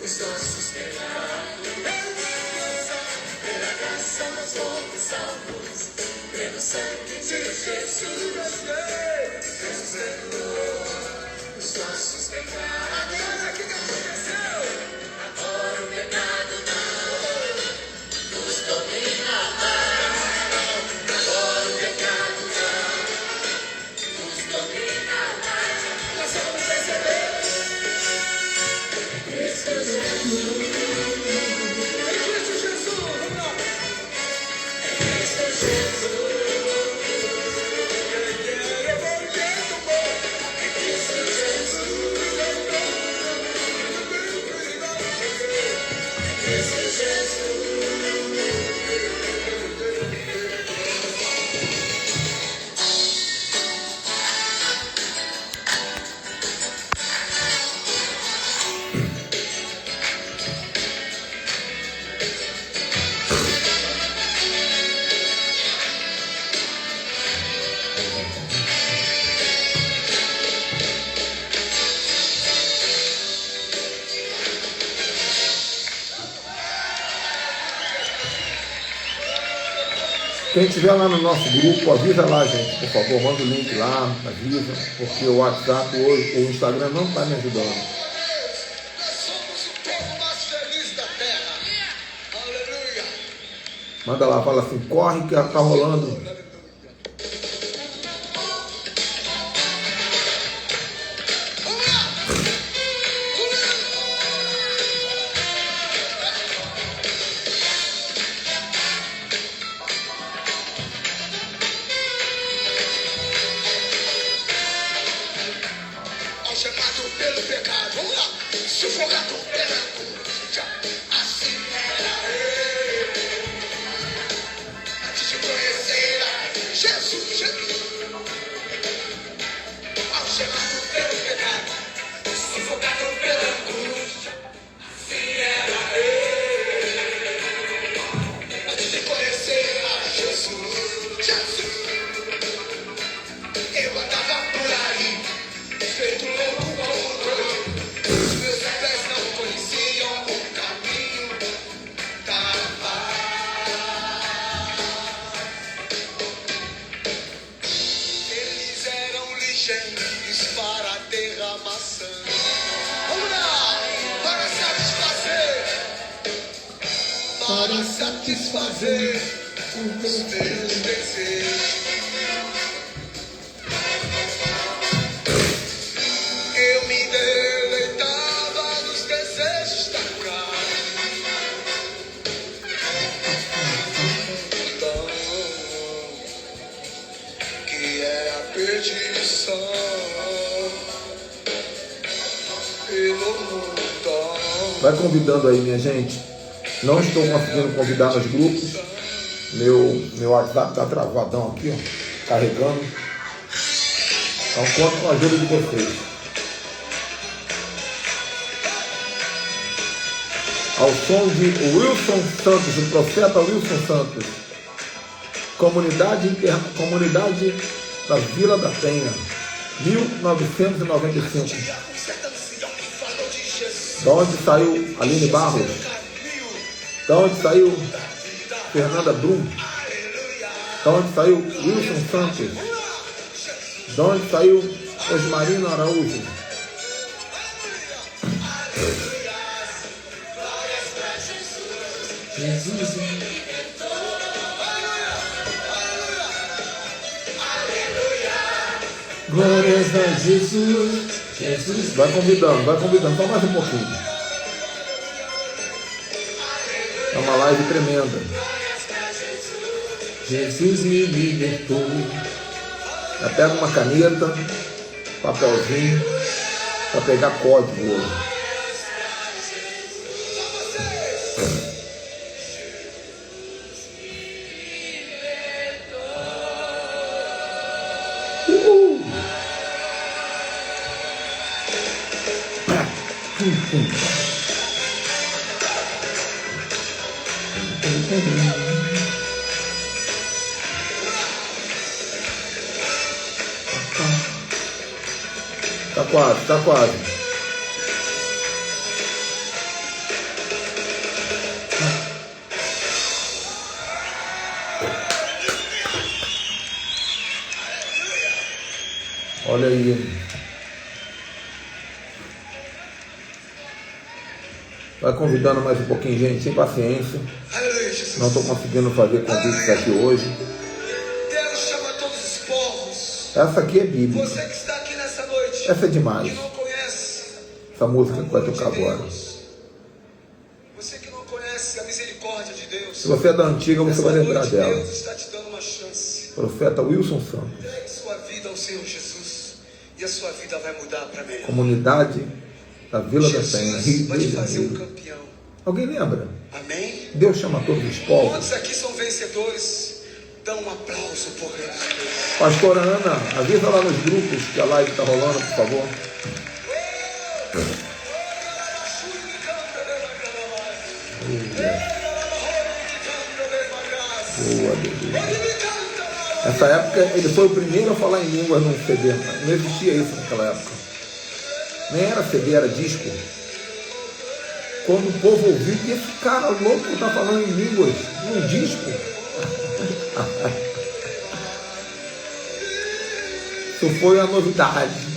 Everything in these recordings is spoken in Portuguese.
os nossos pecados. Pela graça nós fomos salvos, pelo sangue de Jesus. Jesus perdoou os nossos pecados. Agora o pecado não nos domina mais. Agora o pecado não nos domina mais. Nós vamos receber Cristo Jesus. Em Cristo Jesus, vamos lá. Em Cristo Jesus. Em Cristo Jesus. Quem estiver lá no nosso grupo, avisa lá, gente, por favor, manda o link lá, avisa, porque o WhatsApp hoje, o Instagram não está me ajudando. Nós somos o povo mais feliz da terra. Aleluia. Manda lá, fala assim, corre que está rolando. Vamos lá. Algemado pelo pecado, vamos lá. Sufocado pela angústia, assim era eu. Antes de conhecer a Jesus. Algemado pelo pecado, sufocado pela angústia, assim era eu. Antes de conhecer a Jesus, eu andava por aí, feito louco como doido. Os meus pés não conheciam o caminho da paz. Eles eram ligeiros para derramar sangue. Vamos lá! Para satisfazer os meus desejos. Eu me deleitava nos desejos da carne. Então, que é a perdição pelo mundo. Vai convidando aí, minha gente. Não estou conseguindo convidar nos grupos. Meu WhatsApp está travadão aqui, ó, carregando. Então conto com a ajuda de vocês. Ao som de Wilson Santos, o profeta Wilson Santos. Comunidade da Vila da Penha, 1995. Da onde saiu Aline Barros? Da onde saiu Fernanda Brum? Da onde saiu Wilson Santos? Da onde saiu Osmarino Araújo? Jesus. Glórias a Jesus. Jesus. Vai convidando, só mais um pouquinho. É uma live tremenda. Jesus me libertou. Já pega uma caneta, papelzinho, para pegar código hoje. Tá quase. Olha aí. Vai convidando mais um pouquinho, gente, sem paciência. Aleluia, Jesus. Não estou conseguindo fazer convites aqui hoje. Deus chama todos os povos. Essa aqui é bíblica. Você que está aqui nessa noite, Essa é demais. que não conhece Essa música que vai de tocar agora. Deus. Você que não conhece a misericórdia de Deus. Se você é da antiga, você vai lembrar noite, dela. Deus está te dando uma chance. Profeta Wilson Santos. Entregue sua vida ao Senhor Jesus e a sua vida vai mudar para melhor. Comunidade da Vila da Penha, Jesus Rio vai te de fazer um Janeiro. campeão. Alguém lembra? Amém? Deus chama todos os povos. Quantos aqui são vencedores? Dão um aplauso por Deus. Pastora Ana, avisa lá nos grupos que a live está rolando, por favor. Boa, Deus. Nessa época, ele foi o primeiro a falar em línguas num CD. Não existia isso naquela época. Nem era CD, era disco. Quando o povo ouviu que esse cara louco está falando em línguas num disco. Isso foi a novidade.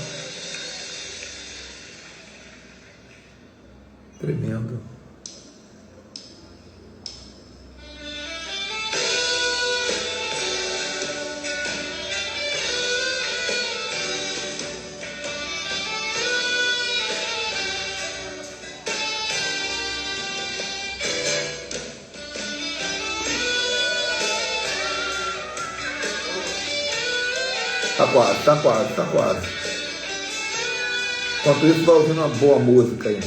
Tremendo. Tá quase. Enquanto isso, vai ouvindo uma boa música aí.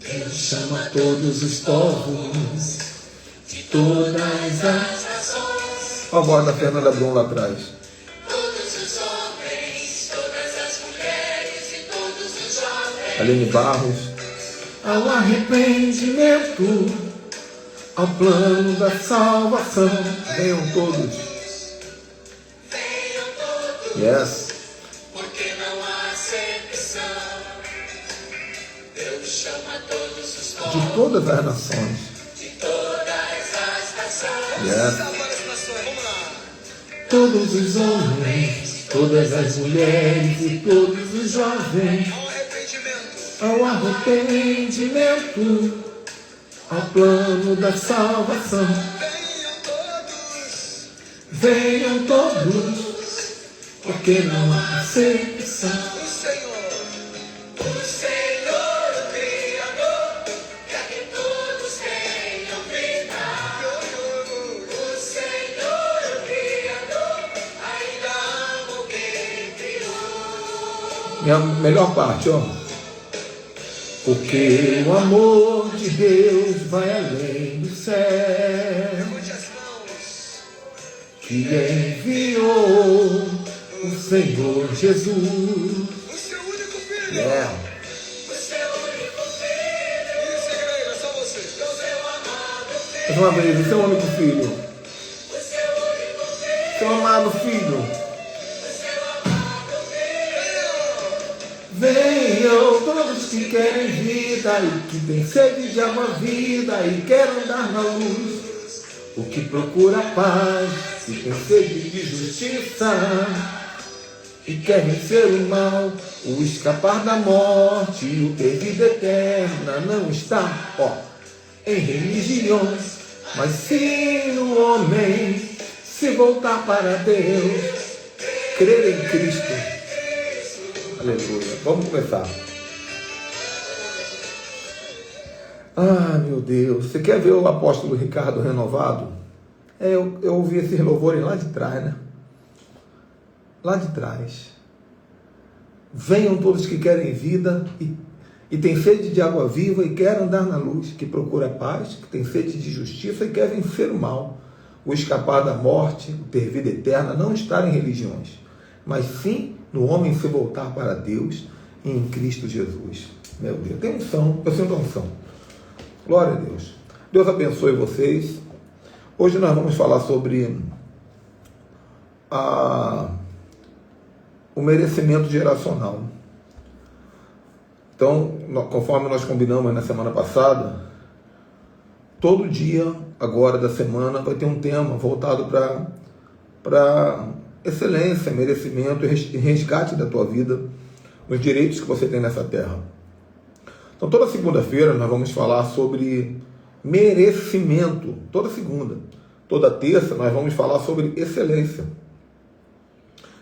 Deus chama todos os povos de todas as nações, Olha a voz da Fernanda Brum lá atrás. todos os homens, todas as mulheres e todos os jovens, Aline Barros. ao arrependimento, Ao plano da salvação. Venham todos. venham todos, Yes. porque não há acepção. Deus chama todos os povos De todas as nações. de todas as nações, Yes. Várias nações, vamos lá. todos os homens, todas as mulheres e todos os jovens, Ao arrependimento. ao arrependimento, ao plano da salvação. Venham todos. Venham todos, porque não há acepção. O Senhor, o Criador, quer que todos tenham vida. O Senhor, o Criador, ainda ama o que criou. Minha melhor parte, ó. Porque o amor de Deus vai além do céu, Levante as mãos. que enviou o Senhor Jesus. O seu único filho. É. O seu único filho, Isso, igreja, só você. o seu amado filho, Mais uma vez, o seu único filho. o seu único filho, Seu amado filho. o seu amado filho. Venham todos que querem vida e que têm sede de água vida e querem andar na luz. O que procura paz e tem sede de justiça e quer vencer o mal, o escapar da morte e o ter vida eterna não está, ó, em religiões, mas sim no homem se voltar para Deus, crer em Cristo. Aleluia. Vamos começar. Ah, meu Deus. Você quer ver o apóstolo Ricardo renovado? Eu ouvi esses louvores lá de trás, né? Lá de trás. Venham todos que querem vida e têm sede de água viva e querem andar na luz, que procura paz, que tem sede de justiça e quer vencer o mal, o escapar da morte, o ter vida eterna, não estar em religiões, mas sim no homem se voltar para Deus e em Cristo Jesus. Meu Deus, tem unção, eu sinto unção. Glória a Deus. Deus abençoe vocês. Hoje nós vamos falar sobre o merecimento geracional. Então, conforme nós combinamos na semana passada, todo dia agora da semana vai ter um tema voltado para para excelência, merecimento e resgate da tua vida, os direitos que você tem nessa terra. Então, toda segunda-feira nós vamos falar sobre merecimento, toda segunda. Toda terça nós vamos falar sobre excelência.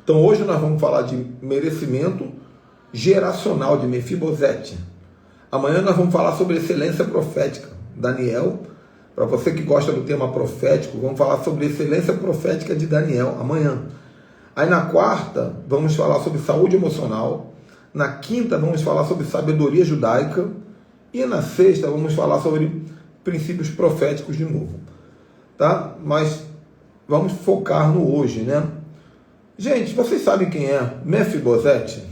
Então, hoje nós vamos falar de merecimento geracional de Mefibosete. Amanhã nós vamos falar sobre excelência profética. Daniel, para você que gosta do tema profético, vamos falar sobre excelência profética de Daniel amanhã. Aí na quarta vamos falar sobre saúde emocional. Na quinta vamos falar sobre sabedoria judaica. E na sexta vamos falar sobre princípios proféticos de novo. Tá? Mas vamos focar no hoje, né? Gente, vocês sabem quem é Mefibosete?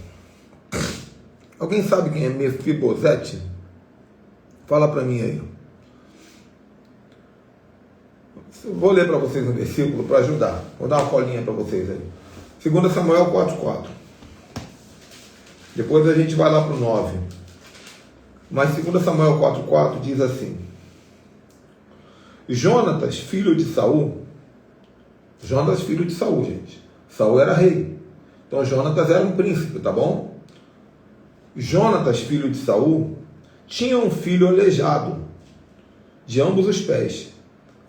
Alguém sabe quem é Mefibosete? Fala para mim aí. Vou ler para vocês um versículo para ajudar. Vou dar uma colinha para vocês aí. 2 Samuel 4,4. Depois a gente vai lá para o 9. Mas 2 Samuel 4,4 diz assim: Jonatas, filho de Saul. Jonatas, filho de Saul, gente. Saul era rei. Então Jonatas era um príncipe, tá bom? Jonatas, filho de Saul, tinha um filho aleijado de ambos os pés.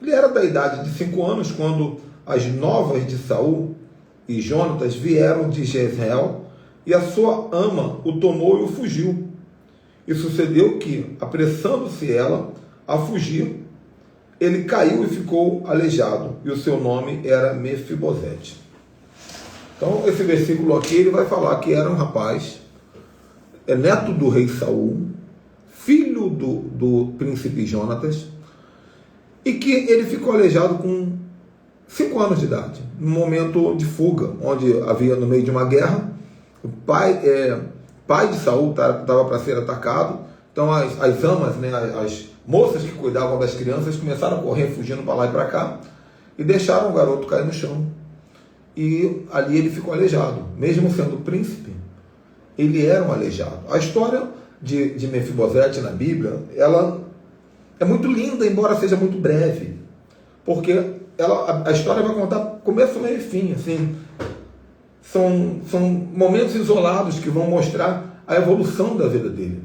Ele era da idade de 5 anos quando as novas de Saul e Jonatas vieram de Jezreel, e a sua ama o tomou e o fugiu. E sucedeu que, apressando-se ela a fugir, ele caiu e ficou aleijado, e o seu nome era Mefibosete. Então, esse versículo aqui, ele vai falar que era um rapaz, neto do rei Saul, filho do príncipe Jonatas, e que ele ficou aleijado com 5 anos de idade, num momento de fuga, onde havia no meio de uma guerra, o pai de Saul estava para ser atacado, então as amas, né, as moças que cuidavam das crianças começaram a correr, fugindo para lá e para cá, e deixaram o garoto cair no chão. E ali ele ficou aleijado. Mesmo sendo príncipe, ele era um aleijado. A história de Mefibosete na Bíblia, ela é muito linda, embora seja muito breve, porque a história vai contar começo, meio e fim. Assim, são momentos isolados que vão mostrar a evolução da vida dele.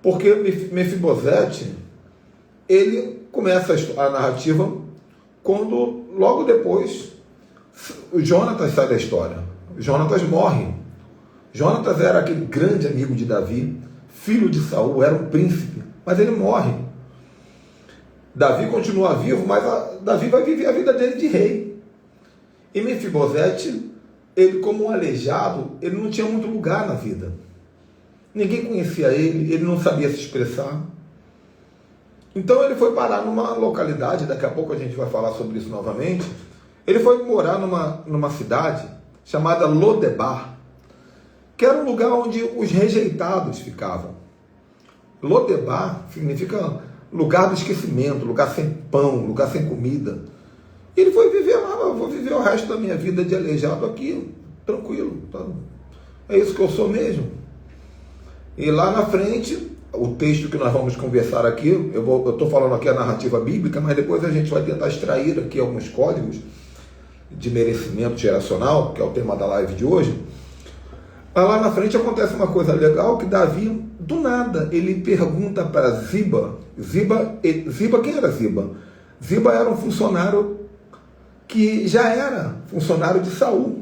Porque Mefibosete, ele começa a narrativa quando, logo depois, o Jonatas sai da história. Jonatas morre. Jonatas era aquele grande amigo de Davi, filho de Saul, era um príncipe, mas ele morre. Davi continua vivo, mas Davi vai viver a vida dele de rei. E Mefibosete, ele como um aleijado, ele não tinha muito lugar na vida. Ninguém conhecia ele não sabia se expressar. Então ele foi parar numa localidade, daqui a pouco a gente vai falar sobre isso novamente. Ele foi morar numa cidade chamada Lodebar, que era um lugar onde os rejeitados ficavam. Lodebar significa lugar do esquecimento, lugar sem pão, lugar sem comida. E ele foi viver lá, vou viver o resto da minha vida de aleijado aqui, tranquilo. Tá? É isso que eu sou mesmo. E lá na frente, o texto que nós vamos conversar aqui, eu estou falando aqui a narrativa bíblica, mas depois a gente vai tentar extrair aqui alguns códigos de merecimento geracional, que é o tema da live de hoje. Mas lá na frente acontece uma coisa legal, que Davi, do nada, ele pergunta para Ziba, quem era Ziba? Ziba era um funcionário que já era funcionário de Saul.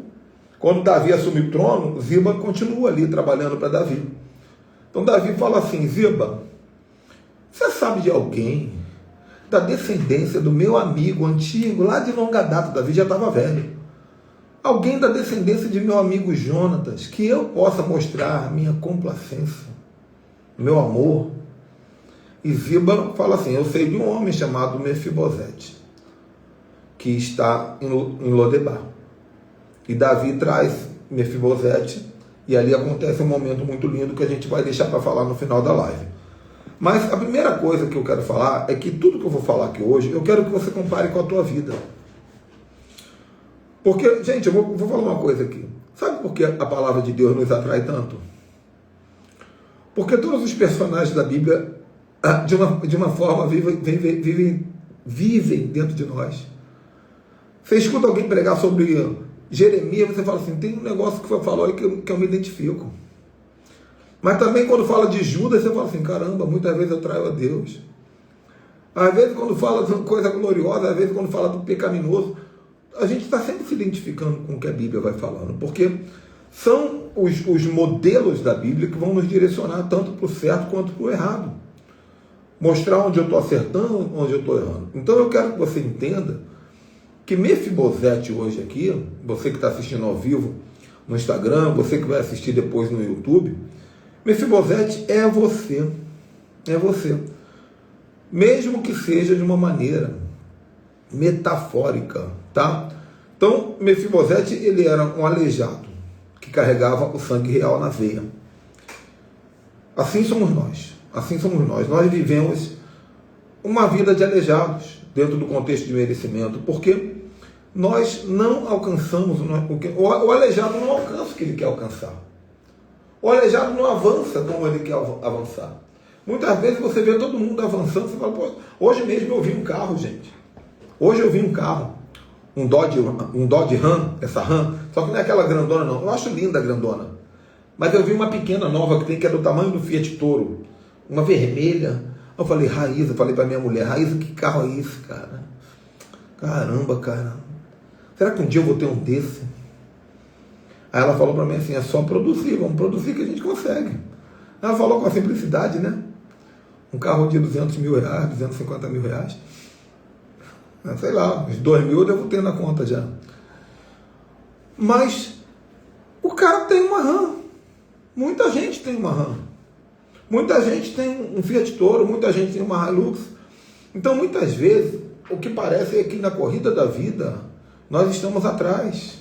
Quando Davi assumiu o trono, Ziba continua ali trabalhando para Davi. Então Davi fala assim: Ziba, você sabe de alguém da descendência do meu amigo antigo, lá de longa data, Davi já estava velho, alguém da descendência de meu amigo Jonatas, que eu possa mostrar minha complacência, meu amor? E Ziba fala assim: eu sei de um homem chamado Mefibosete, que está em Lodebar. E Davi traz Mefibosete, e ali acontece um momento muito lindo que a gente vai deixar para falar no final da live. Mas a primeira coisa que eu quero falar é que tudo que eu vou falar aqui hoje, eu quero que você compare com a tua vida. Porque, gente, eu vou falar uma coisa aqui. Sabe por que a palavra de Deus nos atrai tanto? Porque todos os personagens da Bíblia, de uma forma, vivem dentro de nós. Você escuta alguém pregar sobre Jeremias, você fala assim, tem um negócio que foi falou aí que eu me identifico. Mas também quando fala de Judas, você fala assim, caramba, muitas vezes eu traio a Deus. Às vezes quando fala de coisa gloriosa, às vezes quando fala do pecaminoso, a gente está sempre se identificando com o que a Bíblia vai falando, porque são os modelos da Bíblia que vão nos direcionar tanto para o certo quanto para o errado. Mostrar onde eu estou acertando, onde eu estou errando. Então eu quero que você entenda que Mefibosete hoje aqui, você que está assistindo ao vivo no Instagram, você que vai assistir depois no YouTube, Mefibosete é você. É você. Mesmo que seja de uma maneira metafórica, tá? Então, Mefibosete, ele era um aleijado que carregava o sangue real na veia. Assim somos nós. Assim somos nós. Nós vivemos uma vida de aleijados dentro do contexto de merecimento, porque nós não alcançamos o aleijado não alcança o que ele quer alcançar. O aleijado não avança como ele quer avançar. Muitas vezes você vê todo mundo avançando, você fala, pô, hoje mesmo eu vi um carro, gente. Hoje eu vi um carro, um Dodge Ram, essa Ram, só que não é aquela grandona não. Eu acho linda a grandona. Mas eu vi uma pequena nova que é do tamanho do Fiat Toro, uma vermelha. Eu falei, Raíssa, falei pra minha mulher, Raíssa, que carro é esse, cara? Caramba, cara. Será que um dia eu vou ter um desse? Aí ela falou pra mim assim, é só produzir, vamos produzir que a gente consegue. Ela falou com a simplicidade, né? Um carro de 200 mil reais, 250 mil reais. Sei lá, uns 2 mil eu devo ter na conta já. Mas o cara tem uma RAM. Muita gente tem uma RAM. Muita gente tem um Fiat Toro, muita gente tem uma Hilux. Então, muitas vezes, o que parece é que na corrida da vida, nós estamos atrás.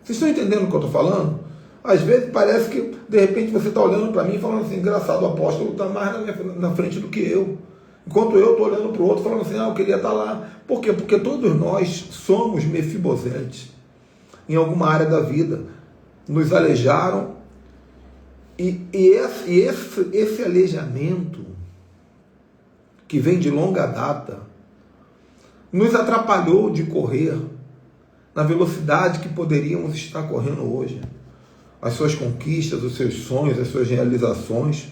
Vocês estão entendendo o que eu estou falando? Às vezes parece que, de repente, você está olhando para mim e falando assim, engraçado, o apóstolo está mais na frente do que eu. Enquanto eu estou olhando para o outro, falando assim, eu queria estar lá. Por quê? Porque todos nós somos Mefibosete em alguma área da vida. Nos aleijaram e esse aleijamento, que vem de longa data, nos atrapalhou de correr na velocidade que poderíamos estar correndo hoje. As suas conquistas, os seus sonhos, as suas realizações,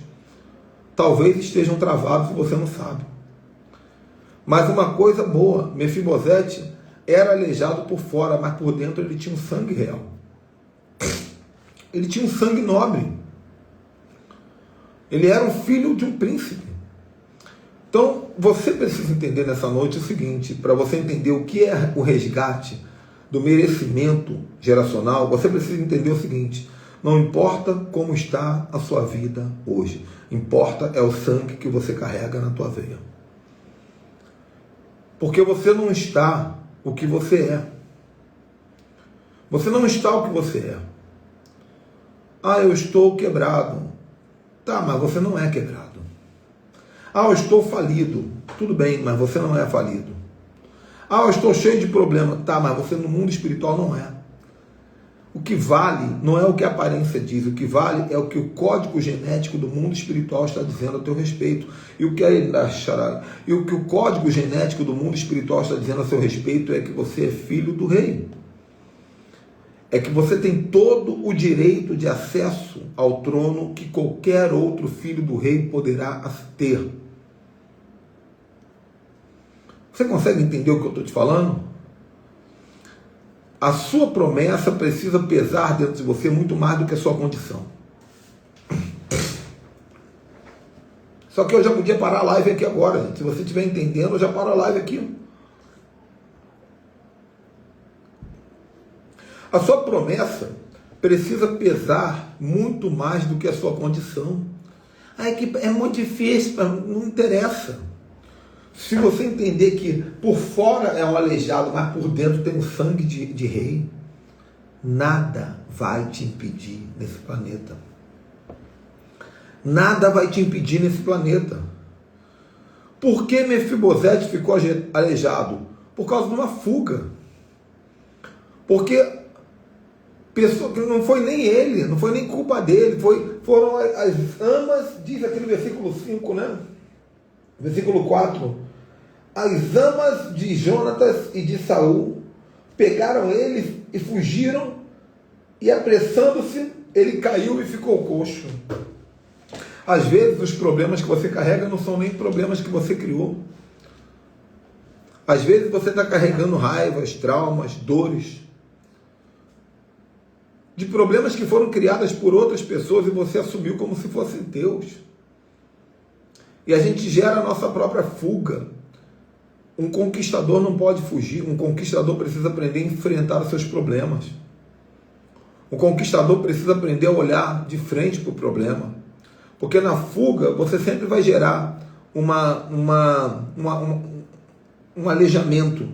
talvez estejam travados e você não sabe. Mas uma coisa boa, Mefibosete era aleijado por fora, mas por dentro ele tinha um sangue real. Ele tinha um sangue nobre. Ele era um filho de um príncipe. Então, você precisa entender nessa noite o seguinte, para você entender o que é o resgate do merecimento geracional, você precisa entender o seguinte, não importa como está a sua vida hoje, importa é o sangue que você carrega na tua veia. Porque você não está o que você é. Você não está o que você é. Ah, eu estou quebrado. Tá, mas você não é quebrado. Ah, eu estou falido. Tudo bem, mas você não é falido. Ah, eu estou cheio de problemas. Tá, mas você no mundo espiritual não é. O que vale não é o que a aparência diz. O que vale é o que o código genético do mundo espiritual está dizendo a teu respeito. E o que o código genético do mundo espiritual está dizendo a seu respeito é que você é filho do rei. É que você tem todo o direito de acesso ao trono que qualquer outro filho do rei poderá ter. Você consegue entender o que eu estou te falando? A sua promessa precisa pesar dentro de você muito mais do que a sua condição. Só que eu já podia parar a live aqui agora, gente. Se você estiver entendendo, eu já paro a live aqui. A sua promessa precisa pesar muito mais do que a sua condição. É muito difícil, não interessa. Se você entender que por fora é um aleijado, mas por dentro tem um sangue de rei, nada vai te impedir nesse planeta. Nada vai te impedir nesse planeta. Por que Mefibosete ficou aleijado? Por causa de uma fuga. Porque não foi nem ele, não foi nem culpa dele, foram as amas, diz aquele versículo 5, né? Versículo 4. as amas de Jonatas e de Saul pegaram ele e fugiram, e apressando-se, ele caiu e ficou coxo. Às vezes os problemas que você carrega não são nem problemas que você criou. Às vezes você está carregando raivas, traumas, dores, de problemas que foram criadas por outras pessoas e você assumiu como se fossem teus. E a gente gera a nossa própria fuga. Um conquistador não pode fugir, um conquistador precisa aprender a enfrentar os seus problemas. Um conquistador precisa aprender a olhar de frente para o problema. Porque na fuga você sempre vai gerar um aleijamento.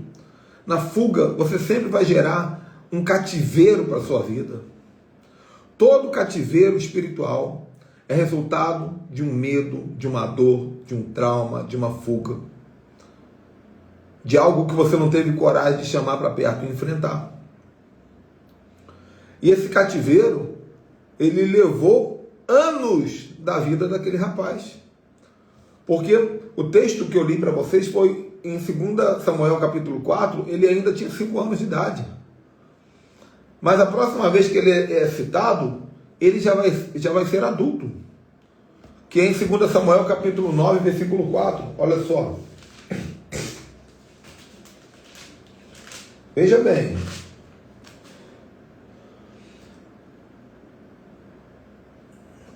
Na fuga você sempre vai gerar um cativeiro para a sua vida. Todo cativeiro espiritual é resultado de um medo, de uma dor, de um trauma, de uma fuga. De algo que você não teve coragem de chamar para perto e enfrentar. E esse cativeiro, ele levou anos da vida daquele rapaz. Porque o texto que eu li para vocês foi em 2 Samuel capítulo 4, ele ainda tinha 5 anos de idade. Mas a próxima vez que ele é citado, ele já vai ser adulto. Que é em 2 Samuel capítulo 9, versículo 4. Olha só. Veja bem.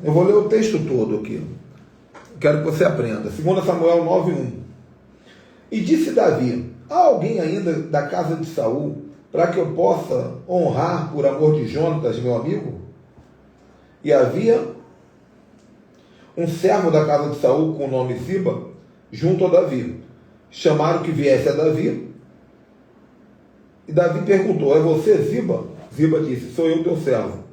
Eu vou ler o texto todo aqui. Quero que você aprenda. 2 Samuel 9:1. E disse Davi: há alguém ainda da casa de Saul para que eu possa honrar por amor de Jonatas, meu amigo? E havia um servo da casa de Saul com o nome Ziba junto a Davi. Chamaram que viesse a Davi. E Davi perguntou: é você, Ziba? Ziba disse: sou eu, teu servo.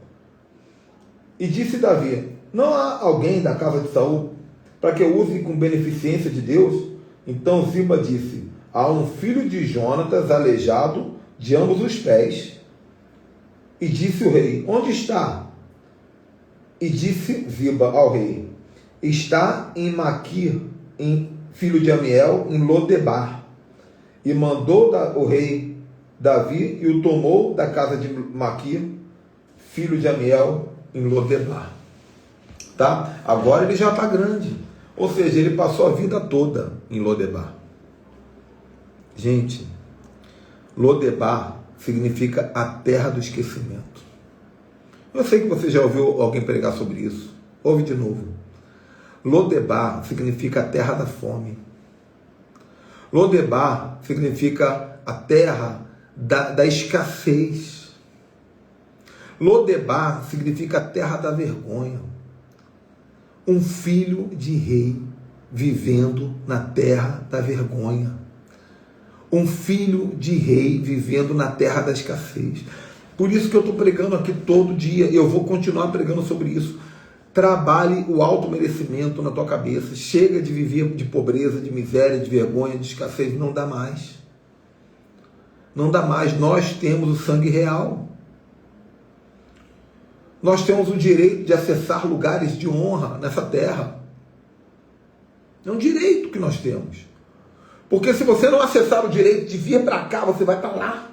E disse Davi: não há alguém da casa de Saul para que eu use com beneficência de Deus? Então Ziba disse: há um filho de Jonatas aleijado de ambos os pés. E disse o rei: onde está? E disse Ziba ao rei: está em Maquir, filho de Amiel, em Lodebar. E mandou o rei Davi e o tomou da casa de Maquir, filho de Amiel, em Lodebar. Tá? Agora ele já está grande. Ou seja, ele passou a vida toda em Lodebar. Gente, Lodebar significa a terra do esquecimento. Eu sei que você já ouviu alguém pregar sobre isso. Ouve de novo. Lodebar significa a terra da fome. Lodebar significa a terra da escassez. Lodebar significa a terra da vergonha. Um filho de rei vivendo na terra da vergonha. Um filho de rei vivendo na terra da escassez. Por isso que eu estou pregando aqui todo dia, e eu vou continuar pregando sobre isso. Trabalhe o auto-merecimento na tua cabeça. Chega de viver de pobreza, de miséria, de vergonha, de escassez. Não dá mais. Não dá mais. Nós temos o sangue real. Nós temos o direito de acessar lugares de honra nessa terra. É um direito que nós temos. Porque se você não acessar o direito de vir para cá, você vai para lá.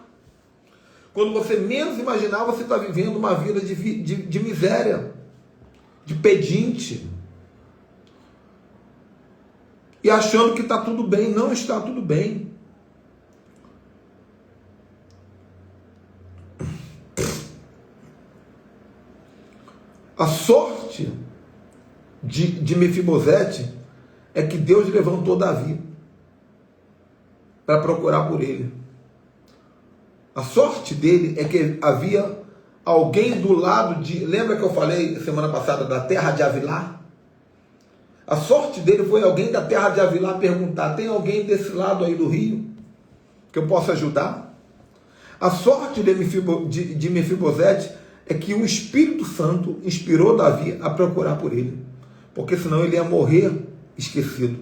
Quando você menos imaginar, você está vivendo uma vida de miséria, de pedinte. E achando que está tudo bem. Não está tudo bem. A sorte de Mefibosete é que Deus levantou Davi para procurar por ele. A sorte dele é que havia alguém do lado de... Lembra que eu falei semana passada da terra de Avilá? A sorte dele foi alguém da terra de Avilá perguntar: tem alguém desse lado aí do rio que eu possa ajudar? A sorte de Mefibosete é que o Espírito Santo inspirou Davi a procurar por ele. Porque senão ele ia morrer esquecido,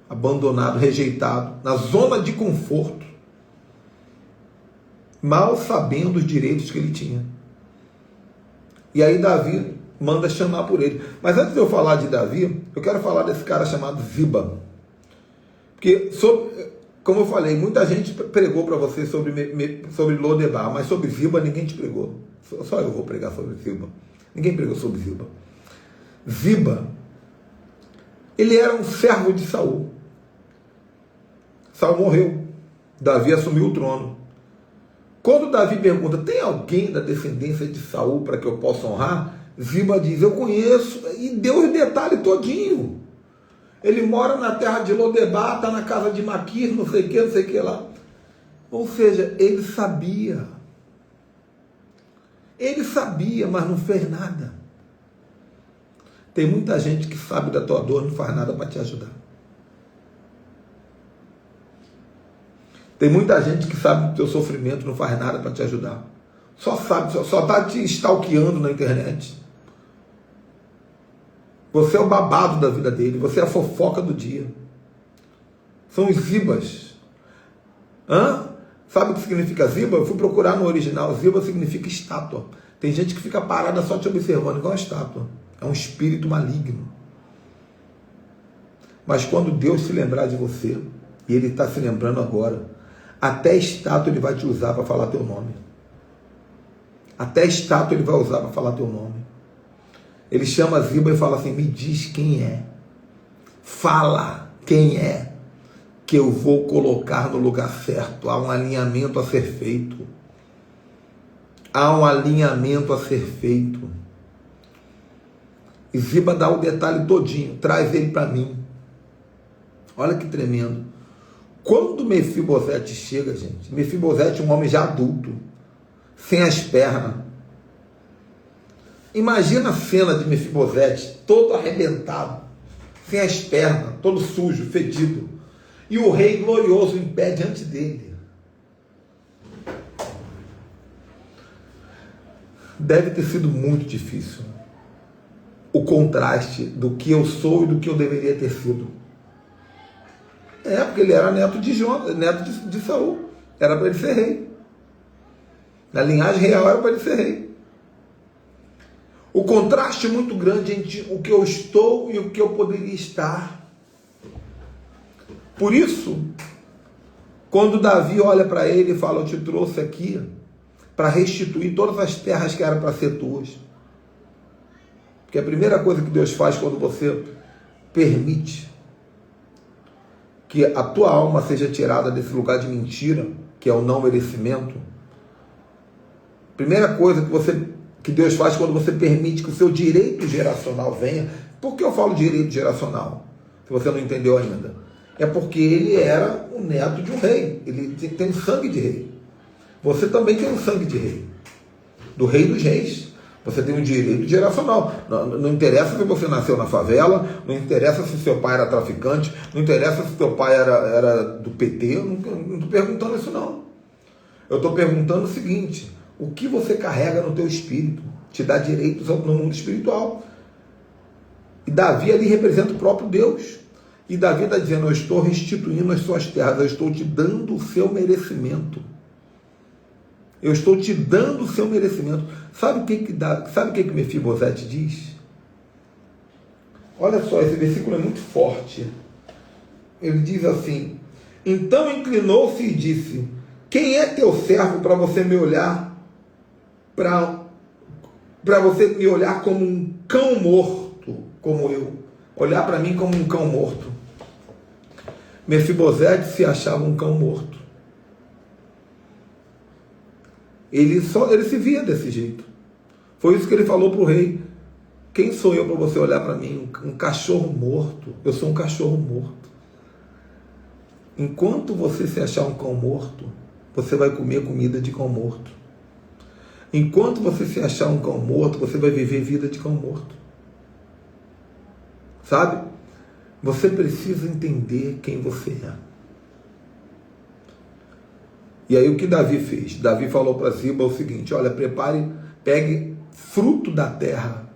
abandonado, rejeitado, na zona de conforto, mal sabendo os direitos que ele tinha. E aí Davi manda chamar por ele. Mas antes de eu falar de Davi, eu quero falar desse cara chamado Ziba. Porque, como eu falei, muita gente pregou para você sobre Lodebar, mas sobre Ziba ninguém te pregou. Só eu vou pregar sobre Ziba. Ninguém pregou sobre Ziba. Ziba, ele era um servo de Saul. Saul morreu. Davi assumiu o trono. Quando Davi pergunta, tem alguém da descendência de Saul para que eu possa honrar? Ziba diz, eu conheço, e deu os detalhes todinho. Ele mora na terra de Lodebar, está na casa de Maquir, não sei o que lá. Ou seja, ele sabia. Ele sabia, mas não fez nada. Tem muita gente que sabe da tua dor, não faz nada para te ajudar. Tem muita gente que sabe do teu sofrimento, não faz nada para te ajudar. Só sabe, só está te stalkeando na internet. Você é o babado da vida dele, você é a fofoca do dia. São os Zibas. Sabe o que significa Ziba? Eu fui procurar no original. Ziba significa estátua. Tem gente que fica parada só te observando, igual a estátua. É um espírito maligno. Mas quando Deus se lembrar de você, e Ele está se lembrando agora, até estátua Ele vai te usar para falar teu nome. Até estátua Ele vai usar para falar teu nome. Ele chama Ziba e fala assim, me diz quem é. Fala quem é, que eu vou colocar no lugar certo. Há um alinhamento a ser feito. Há um alinhamento a ser feito. E Ziba dá o detalhe todinho, traz ele para mim. Olha que tremendo. Quando Mefibosete chega, gente, Mefibosete é um homem já adulto, sem as pernas. Imagina a cena de Mefibosete, todo arrebentado, sem as pernas, todo sujo, fedido. E o rei glorioso em pé diante dele. Deve ter sido muito difícil o contraste do que eu sou e do que eu deveria ter sido. Porque ele era neto de Saul. Era para ele ser rei. Na linhagem real era para ele ser rei. O contraste é muito grande entre o que eu estou e o que eu poderia estar. Por isso, quando Davi olha para ele e fala, eu te trouxe aqui para restituir todas as terras que eram para ser tuas. Porque a primeira coisa que Deus faz quando você permite que a tua alma seja tirada desse lugar de mentira, que é o não merecimento, primeira coisa que Deus faz quando você permite que o seu direito geracional venha. Por que eu falo direito geracional? Se você não entendeu ainda. É porque ele era o neto de um rei. Ele tem sangue de rei. Você também tem um sangue de rei. Do rei dos reis. Você tem um direito geracional. Não interessa se você nasceu na favela, não interessa se seu pai era traficante, não interessa se seu pai era do PT, eu não estou perguntando isso não. Eu estou perguntando o seguinte, o que você carrega no teu espírito te dá direitos no mundo espiritual. E Davi ali representa o próprio Deus. E Davi está dizendo, eu estou restituindo as suas terras, eu estou te dando o seu merecimento. Eu estou te dando o seu merecimento. Sabe o que Mefibosete diz? Olha só, esse versículo é muito forte. Ele diz assim, então inclinou-se e disse, quem é teu servo para você me olhar, para você me olhar como um cão morto, como eu, olhar para mim como um cão morto. Mefibosete se achava um cão morto. Ele se via desse jeito. Foi isso que ele falou para o rei. Quem sou eu para você olhar para mim? Um cachorro morto. Eu sou um cachorro morto. Enquanto você se achar um cão morto, você vai comer comida de cão morto. Enquanto você se achar um cão morto, você vai viver vida de cão morto. Sabe? Você precisa entender quem você é. E aí o que Davi fez? Davi falou para Ziba o seguinte, olha, pegue fruto da terra,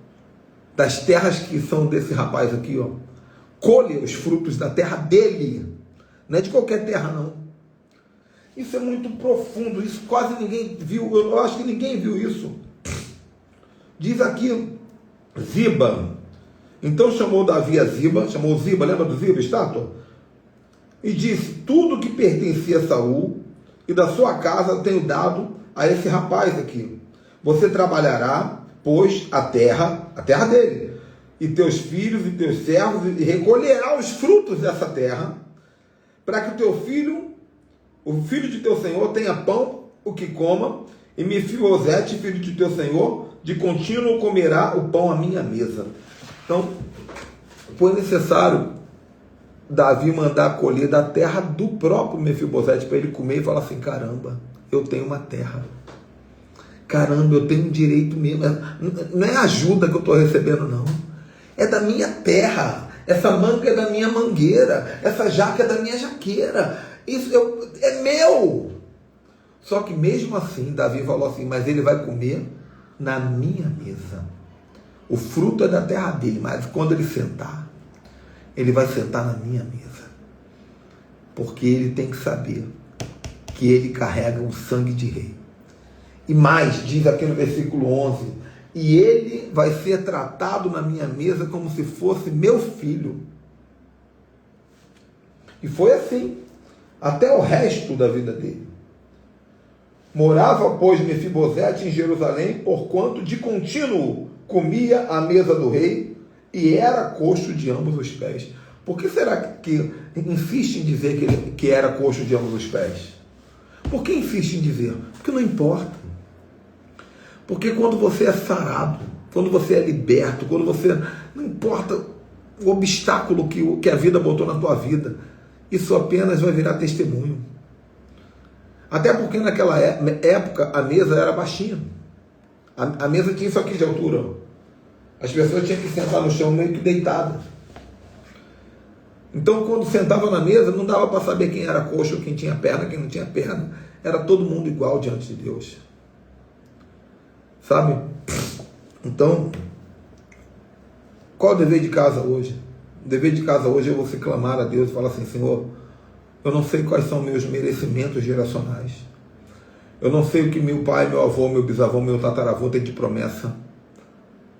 das terras que são desse rapaz aqui, ó. Colhe os frutos da terra dele, não é de qualquer terra não. Isso é muito profundo, isso quase ninguém viu, eu acho que ninguém viu isso. Diz aqui, Ziba, então chamou Davi a Ziba, chamou Ziba, lembra do Ziba, estátua? e disse: tudo que pertencia a Saul e da sua casa tenho dado a esse rapaz aqui. Você trabalhará, pois, a terra dele, e teus filhos e teus servos, e recolherá os frutos dessa terra, para que o teu filho, o filho de teu senhor, tenha pão, o que coma, e Mefibosete, filho de teu senhor, de contínuo comerá o pão à minha mesa. Então, foi necessário Davi mandar colher da terra do próprio Mefibosete para ele comer e falar assim: caramba, eu tenho uma terra. Caramba, eu tenho um direito mesmo. Não é ajuda que eu estou recebendo, não. É da minha terra. Essa manga é da minha mangueira. Essa jaca é da minha jaqueira. Isso é meu. Só que mesmo assim, Davi falou assim: mas ele vai comer na minha mesa. O fruto é da terra dele, mas quando ele sentar, ele vai sentar na minha mesa. Porque ele tem que saber que ele carrega um sangue de rei. E mais, diz aqui no versículo 11, e ele vai ser tratado na minha mesa como se fosse meu filho. E foi assim, até o resto da vida dele. Morava, pois, Mefibosete em Jerusalém, porquanto de contínuo comia à mesa do rei, e era coxo de ambos os pés. Por que será que insiste em dizer que era coxo de ambos os pés? Por que insiste em dizer? Porque não importa. Porque quando você é sarado, quando você é liberto, quando você... Não importa o obstáculo que a vida botou na tua vida, isso apenas vai virar testemunho. Até porque naquela época a mesa era baixinha. A mesa tinha isso aqui de altura. As pessoas tinham que sentar no chão meio que deitadas. Então, quando sentava na mesa, não dava para saber quem era coxo, quem tinha perna, quem não tinha perna. Era todo mundo igual diante de Deus. Sabe? Então, qual é o dever de casa hoje? O dever de casa hoje é você clamar a Deus e falar assim: Senhor, eu não sei quais são meus merecimentos geracionais. Eu não sei o que meu pai, meu avô, meu bisavô, meu tataravô tem de promessa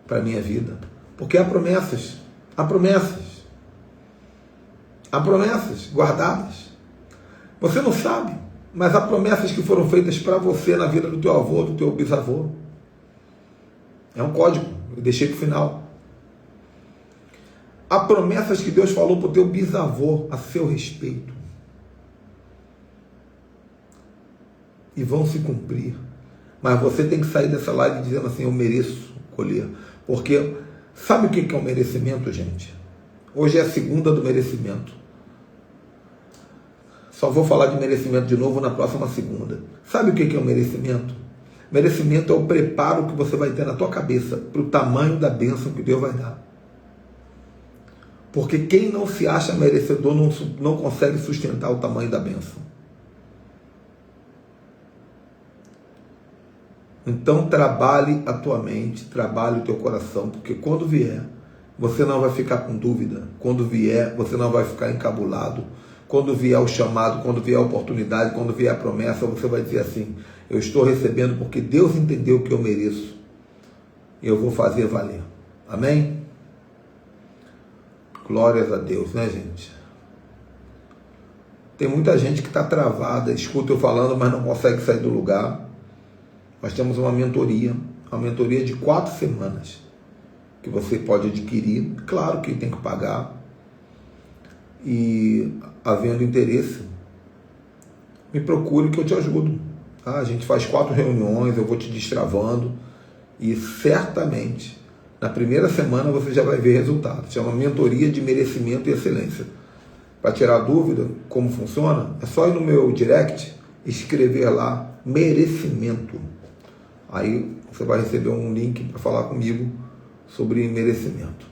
para a minha vida. Porque há promessas. Há promessas. Há promessas guardadas. Você não sabe, mas há promessas que foram feitas para você na vida do teu avô, do teu bisavô. É um código, eu deixei para o final. Há promessas que Deus falou para o teu bisavô a seu respeito. E vão se cumprir. Mas você tem que sair dessa live dizendo assim: eu mereço colher. Porque sabe o que é o merecimento, gente? Hoje é a segunda do merecimento. Só vou falar de merecimento de novo na próxima segunda. Sabe o que é o merecimento? Merecimento é o preparo que você vai ter na tua cabeça para o tamanho da bênção que Deus vai dar. Porque quem não se acha merecedor não consegue sustentar o tamanho da bênção. Então trabalhe a tua mente, trabalhe o teu coração, porque quando vier, você não vai ficar com dúvida. Quando vier, você não vai ficar encabulado. Quando vier o chamado, quando vier a oportunidade, quando vier a promessa, você vai dizer assim: eu estou recebendo porque Deus entendeu que eu mereço. E eu vou fazer valer. Amém? Glórias a Deus, né, gente? Tem muita gente que está travada, escuta eu falando, mas não consegue sair do lugar. Nós temos uma mentoria de 4 semanas, que você pode adquirir. Claro que tem que pagar. E, havendo interesse, me procure que eu te ajudo. Tá? A gente faz 4 reuniões, eu vou te destravando. E certamente, na primeira semana, você já vai ver resultados. Chama mentoria de merecimento e excelência. Para tirar dúvida como funciona, é só ir no meu direct, escrever lá, merecimento. Aí você vai receber um link para falar comigo sobre merecimento.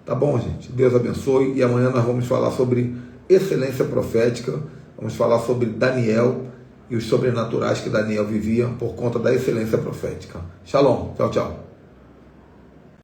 Tá bom, gente? Deus abençoe. E amanhã nós vamos falar sobre excelência profética. Vamos falar sobre Daniel e os sobrenaturais que Daniel vivia por conta da excelência profética. Shalom. Tchau, tchau.